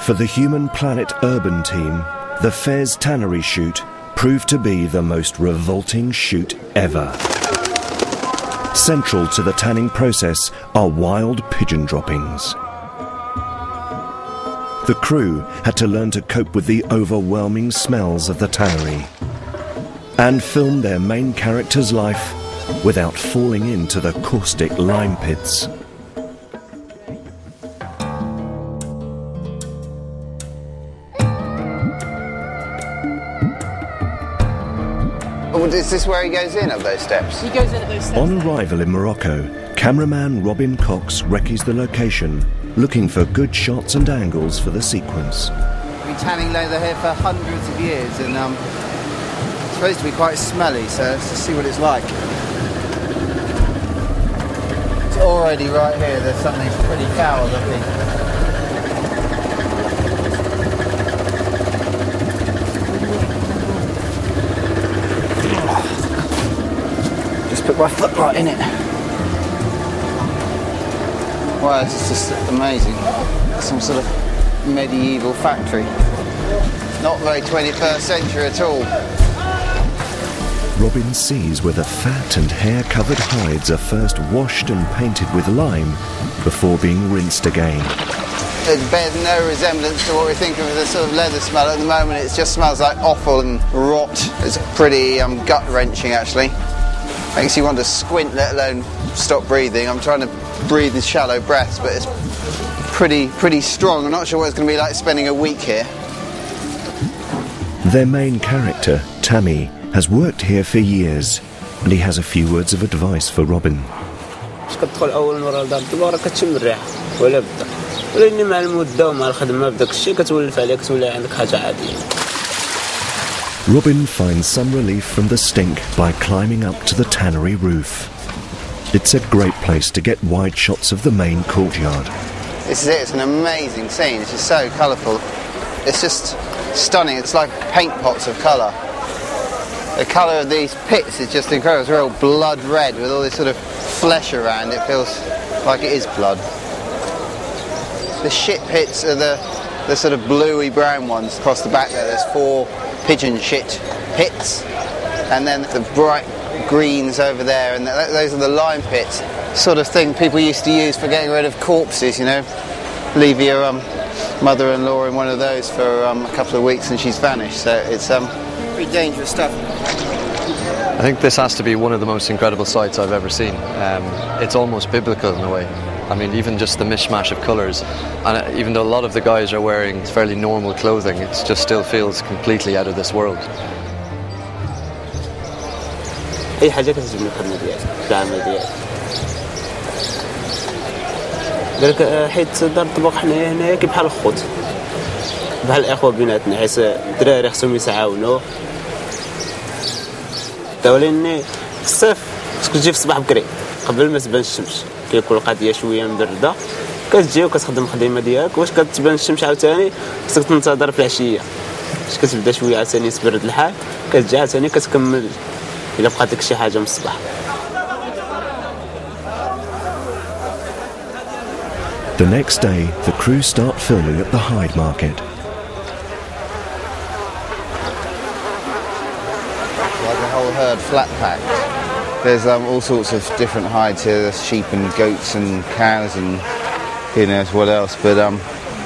For the Human Planet Urban team, the Fez tannery shoot proved to be the most revolting shoot ever. Central to the tanning process are wild pigeon droppings. The crew had to learn to cope with the overwhelming smells of the tannery and film their main character's life without falling into the caustic lime pits. Is this where he goes in, up those steps? He goes in at those steps. On arrival in Morocco, cameraman Robin Cox recce's the location, looking for good shots and angles for the sequence. We've been tanning leather here for hundreds of years, and it's supposed to be quite smelly, so let's just see what it's like. It's already right here, there's something pretty foul looking. Put my foot right in it. Wow, this is just amazing. Some sort of medieval factory. Not very 21st century at all. Robin sees where the fat and hair-covered hides are first washed and painted with lime before being rinsed again. It bears no resemblance to what we think of as a sort of leather smell. At the moment it just smells like offal and rot. It's pretty gut-wrenching actually. Makes you want to squint, let alone stop breathing. I'm trying to breathe in shallow breaths, but it's pretty strong. I'm not sure what it's going to be like spending a week here. Their main character, Tammy, has worked here for years, and he has a few words of advice for Robin. Robin finds some relief from the stink by climbing up to the tannery roof. It's a great place to get wide shots of the main courtyard. This is it, it's an amazing scene, it's just so colourful. It's just stunning, it's like paint pots of colour. The colour of these pits is just incredible, it's real blood red with all this sort of flesh around, it feels like it is blood. The shit pits are the sort of bluey brown ones across the back there, there's 4 pigeon shit pits, and then the bright greens over there, and those are the lime pits. Sort of thing people used to use for getting rid of corpses, you know. Leave your mother-in-law in one of those for a couple of weeks and she's vanished, so it's pretty dangerous stuff. I think this has to be one of the most incredible sights I've ever seen. It's almost biblical in a way. I mean, even just the mishmash of colours, and even though a lot of the guys are wearing fairly normal clothing, it just still feels completely out of this world. أي حاجة كتعجبني في الخدمة ديالي، في العمل ديالي. درك حيت دار الطبق حنايا هنايا كي بحال الخوت، بحال الإخوة بيناتنا، حيت الدراري خصهم يتعاونوا. ولكن في الصيف خصك تجي في الصباح بكري قبل ما تبان الشمس. كيكون القضيه شويه مبرده كتجي وكتخدم الخدمه ديالك واش كتبان الشمس عاوتاني خصك تنتظر في العشيه باش كتبدا شويه عاوتاني تبرد الحال كتجي عاوتاني كتكمل الا بقات لك شي حاجه من الصباح. The next day, the crew start filming at the hide market. Like a whole herd flat packed. There's all sorts of different hides here. There's sheep and goats and cows and who knows what else. But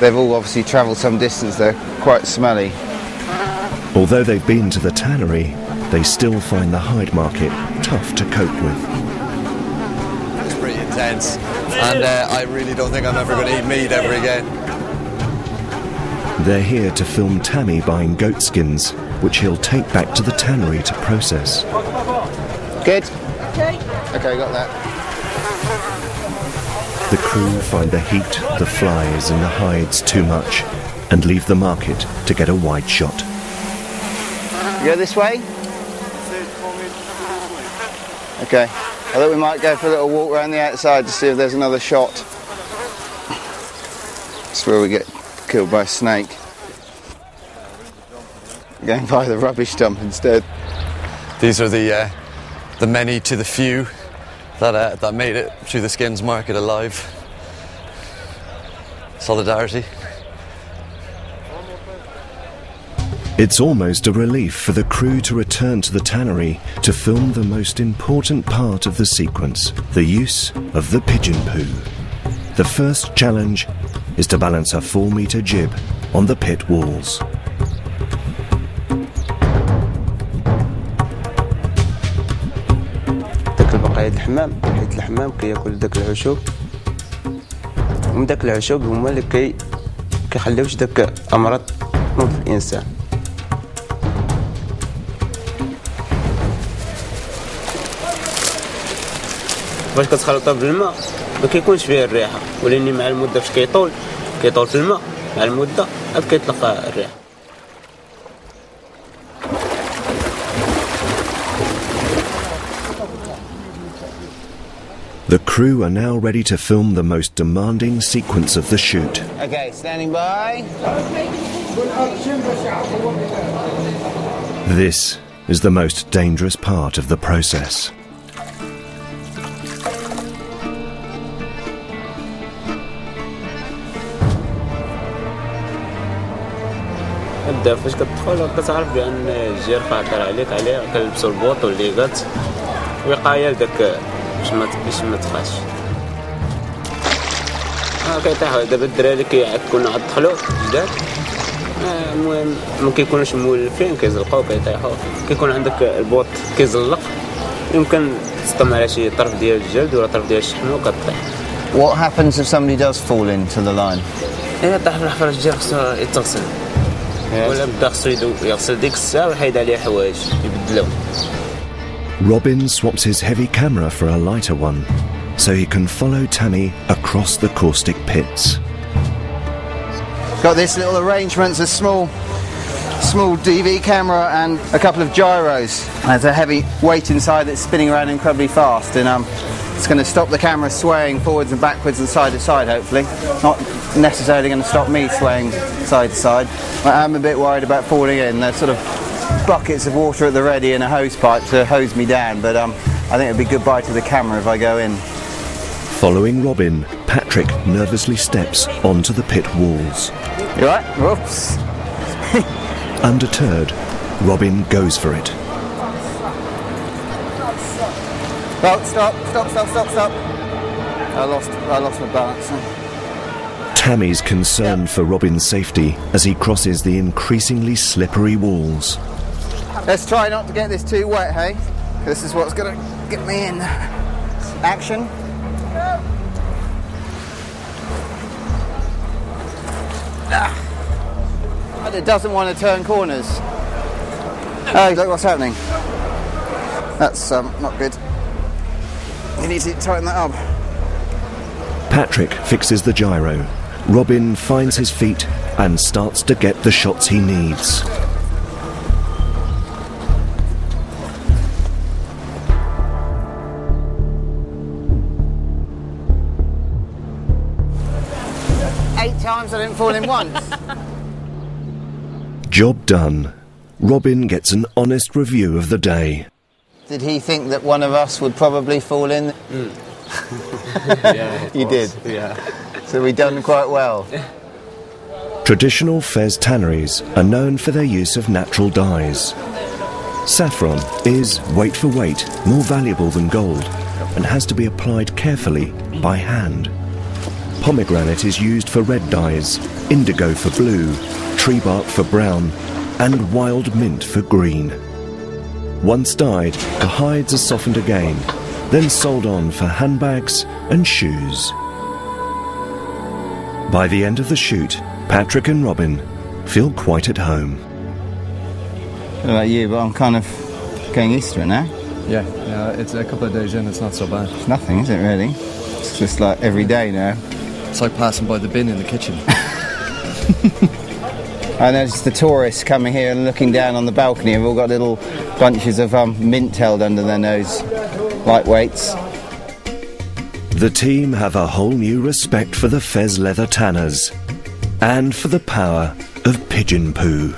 they've all obviously travelled some distance. They're quite smelly. Although they've been to the tannery, they still find the hide market tough to cope with. It's pretty intense, and I really don't think I'm ever going to eat meat ever again. They're here to film Tammy buying goat skins, which he'll take back to the tannery to process. Good? Okay, got that. The crew find the heat, the flies and the hides too much and leave the market to get a wide shot. You go this way? Okay. I thought we might go for a little walk around the outside to see if there's another shot. That's where we get killed by a snake. We're going by the rubbish dump instead. These are the many to the few that made it through the skins market alive. Solidarity. It's almost a relief for the crew to return to the tannery to film the most important part of the sequence, the use of the pigeon poo. The first challenge is to balance a 4-metre jib on the pit walls. داك البقايا الحمام حيت الحمام كياكل داك العشوب ومن داك العشوب هما اللي كيخليوش داك امراض تنوض في الانسان. فاش كتخلطها بالماء ما كيكونش فيه الريحه، ولكن مع المده فاش كيطول في الماء مع المده عاد كيطلق الريحه. The crew are now ready to film the most demanding sequence of the shoot. Okay, standing by. This is the most dangerous part of the process. تبدا فاش كتدخل كتعرف بان الجير خاطر عليه كنلبسوا البوط والليغات وقايه لداك باش ما تخاش. كيطيحوا دابا الدراري كيكونوا عاد دخلوا جداد، المهم ما كيكونوش مولفين كيزلقوا كيطيحوا، كيكون عندك البوط كيزلق يمكن تصطم على شي طرف ديال الجلد ولا طرف ديال الشحم وكطيح. What happens if somebody does fall into the line? إلا طاح في الحفرة الجير خصو يتغسل. ولا بدا خصو يغسل ديك الساعة ويحيد عليه حوايج يبدلو. Robin swaps his heavy camera for a lighter one so he can follow Tammy across the caustic pits. Got this little arrangement, a small DV camera and a couple of gyros. There's a heavy weight inside that's spinning around incredibly fast, and it's going to stop the camera swaying forwards and backwards and side to side, hopefully. Not necessarily going to stop me swaying side to side. I'm a bit worried about falling in. There's sort of buckets of water at the ready and a hose pipe to hose me down, but I think it'd be goodbye to the camera if I go in. Following Robin, Patrick nervously steps onto the pit walls. You alright? Whoops. Undeterred, Robin goes for it. Oh, stop. I lost my balance. Tammy's concerned for Robin's safety as he crosses the increasingly slippery walls. Let's try not to get this too wet, hey? This is what's going to get me in. Action. And it doesn't want to turn corners. Oh, look what's happening. That's not good. You need to tighten that up. Patrick fixes the gyro. Robin finds his feet and starts to get the shots he needs. Times I didn't fall in once. Job done. Robin gets an honest review of the day. Did he think that one of us would probably fall in? Yeah, you did? Yeah. So we done quite well. Traditional Fez tanneries are known for their use of natural dyes. Saffron is, weight for weight, more valuable than gold and has to be applied carefully by hand. Pomegranate is used for red dyes, indigo for blue, tree bark for brown, and wild mint for green. Once dyed, the hides are softened again, then sold on for handbags and shoes. By the end of the shoot, Patrick and Robin feel quite at home. I don't know about you, but I'm kind of getting used to it now. Yeah, it's a couple of days in, it's not so bad. It's nothing, is it really? It's just like every day now. It's like passing by the bin in the kitchen. I noticed the tourists coming here and looking down on the balcony have all got little bunches of mint held under their nose, lightweights. The team have a whole new respect for the Fez leather tanners and for the power of pigeon poo.